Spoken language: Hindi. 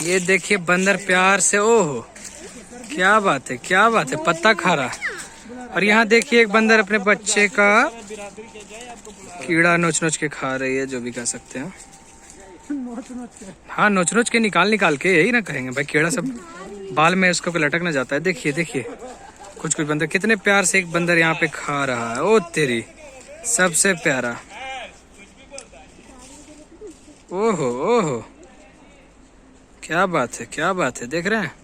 ये देखिए बंदर प्यार से, ओहो क्या बात है, क्या बात है, पत्ता खा रहा। और यहाँ देखिए एक बंदर अपने बच्चे का कीड़ा नोच नोच के खा रही है, जो भी कह सकते हैं। हाँ, नोच नोच के निकाल के, यही ना कहेंगे भाई, कीड़ा सब बाल में उसको लटक ना जाता है। देखिए देखिए कुछ कुछ बंदर कितने प्यार से एक बंदर यहाँ पे खा रहा है। ओ तेरी, सबसे प्यारा। ओहो ओहो, क्या बात है, क्या बात है, देख रहे हैं।